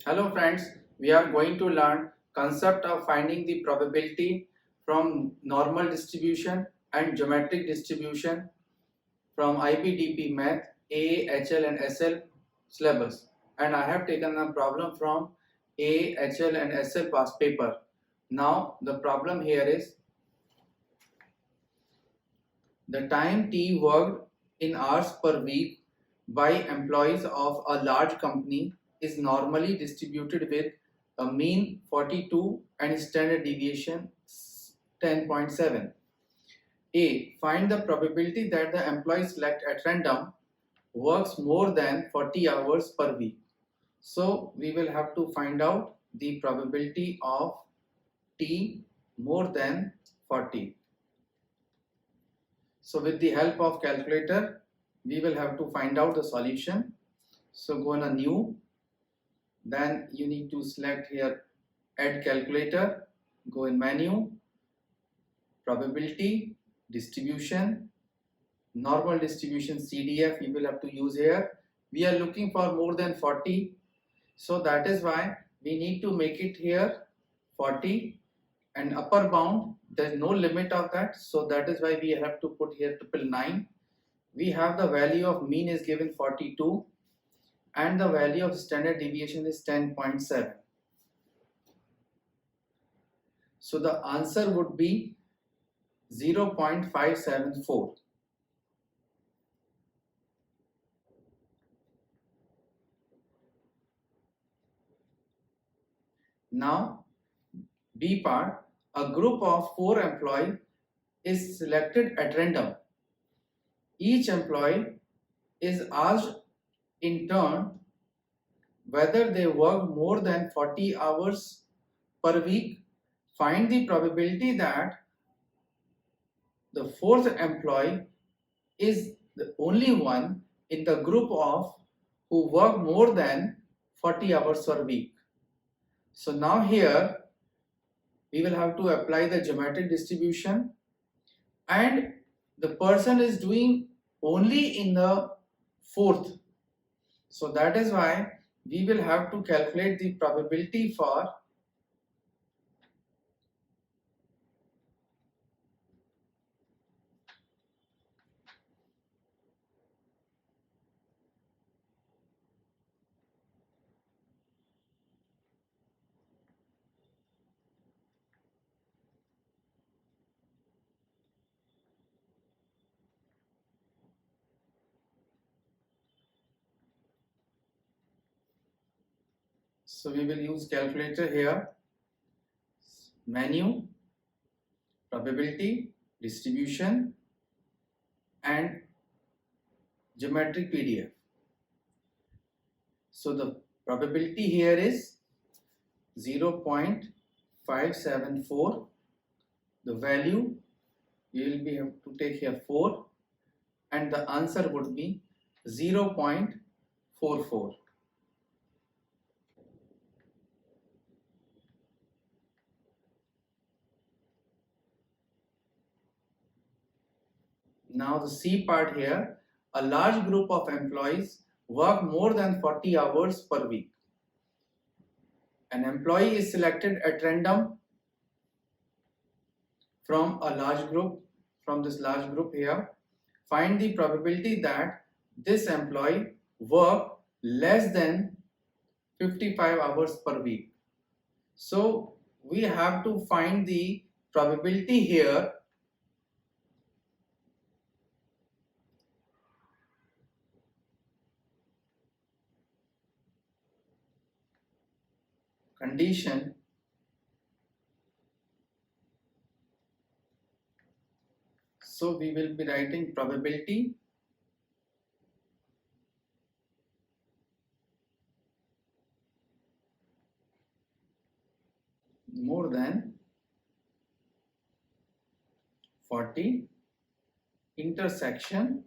Hello friends, we are going to learn concept of finding the probability from normal distribution and geometric distribution from IBDP math, AAHL and SL syllabus, and I have taken a problem from AAHL and SL past paper. Now the problem here is the time T worked in hours per week by employees of a large company is normally distributed with a mean 42 and standard deviation 10.7. A. Find the probability that the employee select at random works more than 40 hours per week. So we will have to find out the probability of T more than 40. So with the help of calculator, we will have to find out the solution. So go on a new, then you need to select here add calculator, go in menu, probability, distribution, normal distribution CDF you will have to use here. We are looking for more than 40, so that is why we need to make it here 40, and upper bound there is no limit of that, so that is why we have to put here 999. We have the value of mean is given 42 and the value of standard deviation is 10.7. So the answer would be 0.574. Now B part, a group of 4 employees is selected at random. Each employee is asked in turn whether they work more than 40 hours per week. Find the probability that the 4th employee is the only one in the group of who work more than 40 hours per week. So now here we will have to apply the geometric distribution, and the person is doing only in the 4th. So that is why we will have to calculate the probability for so we will use calculator here, menu, probability, distribution and geometric PDF. So the probability here is 0.574. The value you will be have to take here 4 and the answer would be 0.44. Now the C part here, a large group of employees work more than 40 hours per week. An employee is selected at random from a large group, from this large group here. Find the probability that this employee work less than 55 hours per week. So we have to find the probability here condition so we will be writing probability more than 40 intersection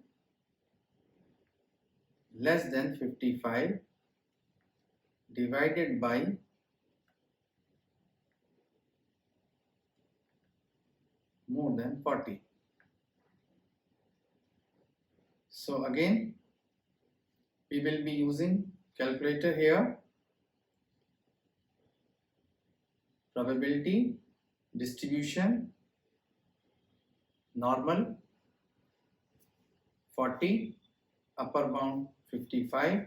less than 55 divided by more than 40. So again we will be using calculator here. probability distribution normal 40, upper bound 55,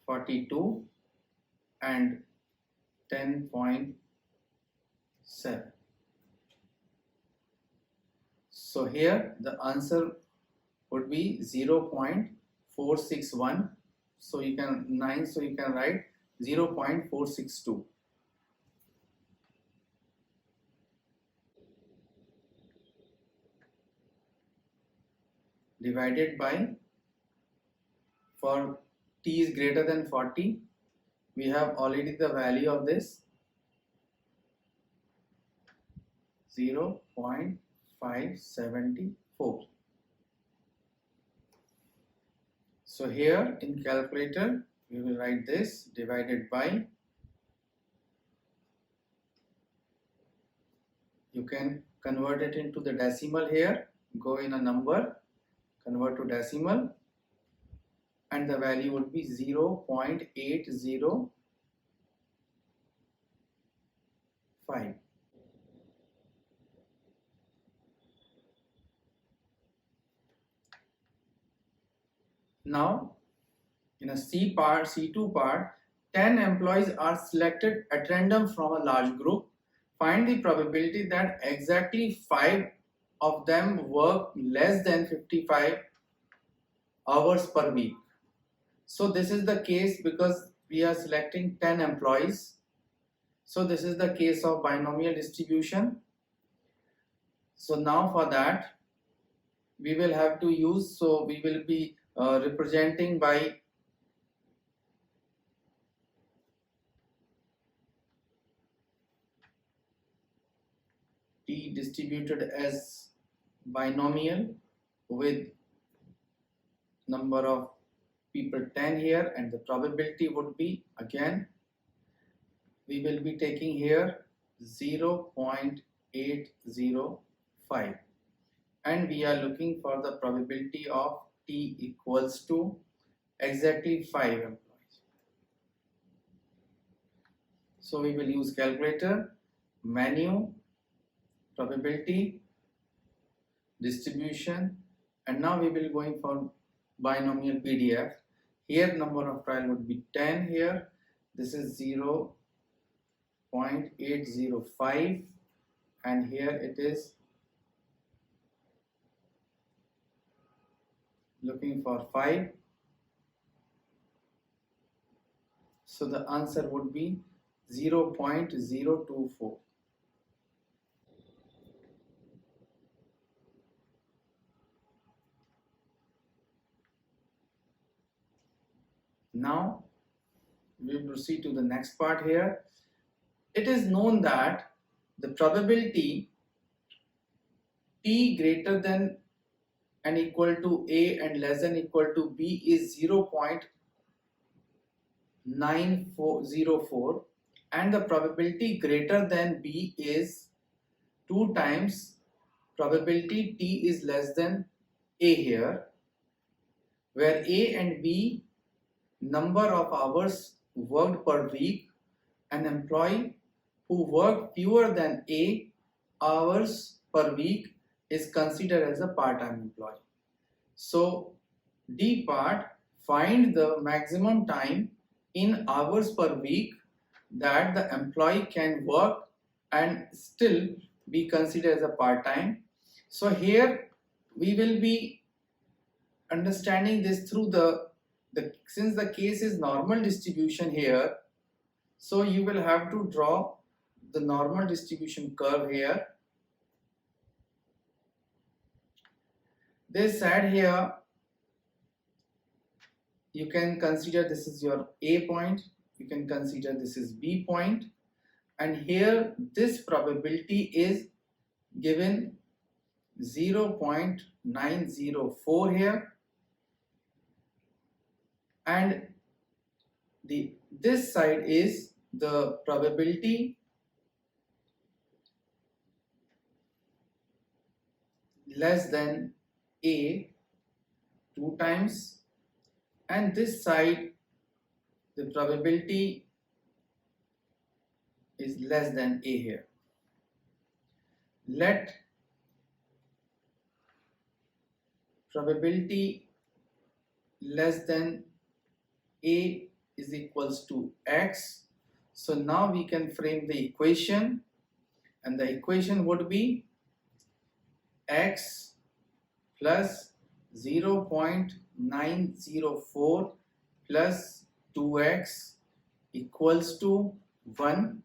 42 and 10.7. So here the answer would be 0.461. So you can write 0.462. Divided by, for t is greater than 40, we have already the value of this 0.574. So here in calculator we will write this divided by, you can convert it into the decimal here, go in a number, convert to decimal, and the value would be 0.805. Now in a C2 part, 10 employees are selected at random from a large group. Find the probability that exactly 5 of them work less than 55 hours per week. So this is the case because we are selecting 10 employees. So this is the case of binomial distribution. So now for that we will have to use, so we will be representing by T distributed as binomial with number of people 10 here, and the probability would be, again we will be taking here 0.805, and we are looking for the probability of T equals to exactly 5 employees. So we will use calculator, menu, probability, distribution, and now we will going for binomial PDF. Here number of trial would be 10 here. This is 0.805 and here it is looking for 5. So the answer would be 0.024. Now we will proceed to the next part here. It is known that the probability T greater than and equal to A and less than equal to B is 0.9404, and the probability greater than B is 2 times probability T is less than A here, where A and B number of hours worked per week. An employee who worked fewer than A hours per week is considered as a part-time employee. So D part, find the maximum time in hours per week that the employee can work and still be considered as a part-time. So here we will be understanding this through since the case is normal distribution here, so you will have to draw the normal distribution curve here. This side here you can consider this is your A point, you can consider this is B point, and here this probability is given 0.904 here, and this side is the probability less than A 2 times, and this side the probability is less than A here. Let probability less than A is equals to X. So now we can frame the equation, and the equation would be X plus 0.904 plus 2X equals to 1.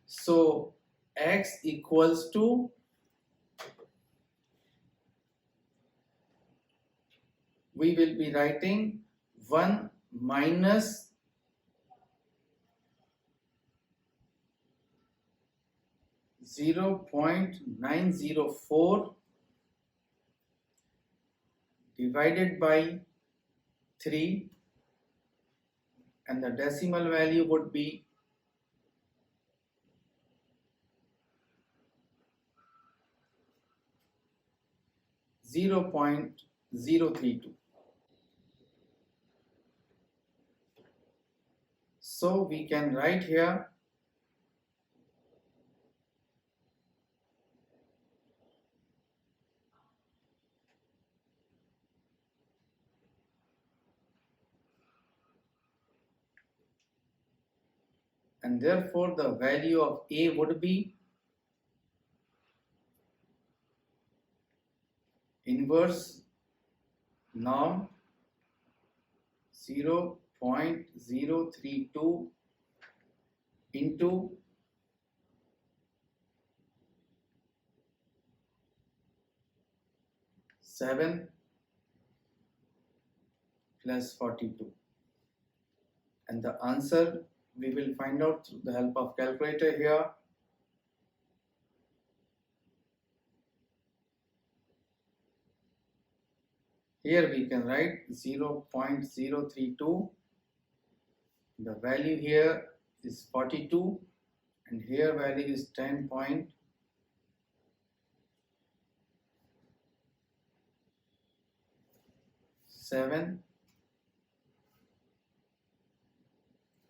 So X equals to we will be writing 1 minus 0.904 divided by 3, and the decimal value would be 0.032. So we can write here and therefore the value of A would be inverse norm 0.032 into 7 plus 42, and the answer we will find out through the help of calculator here. Here we can write 0.032, the value here is 42, and here value is 10.7,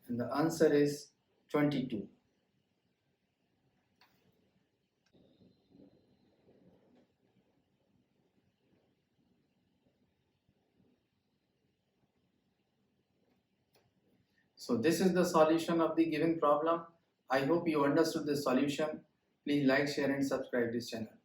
and the answer is 22. So this is the solution of the given problem. I hope you understood the solution. Please like, share and subscribe this channel.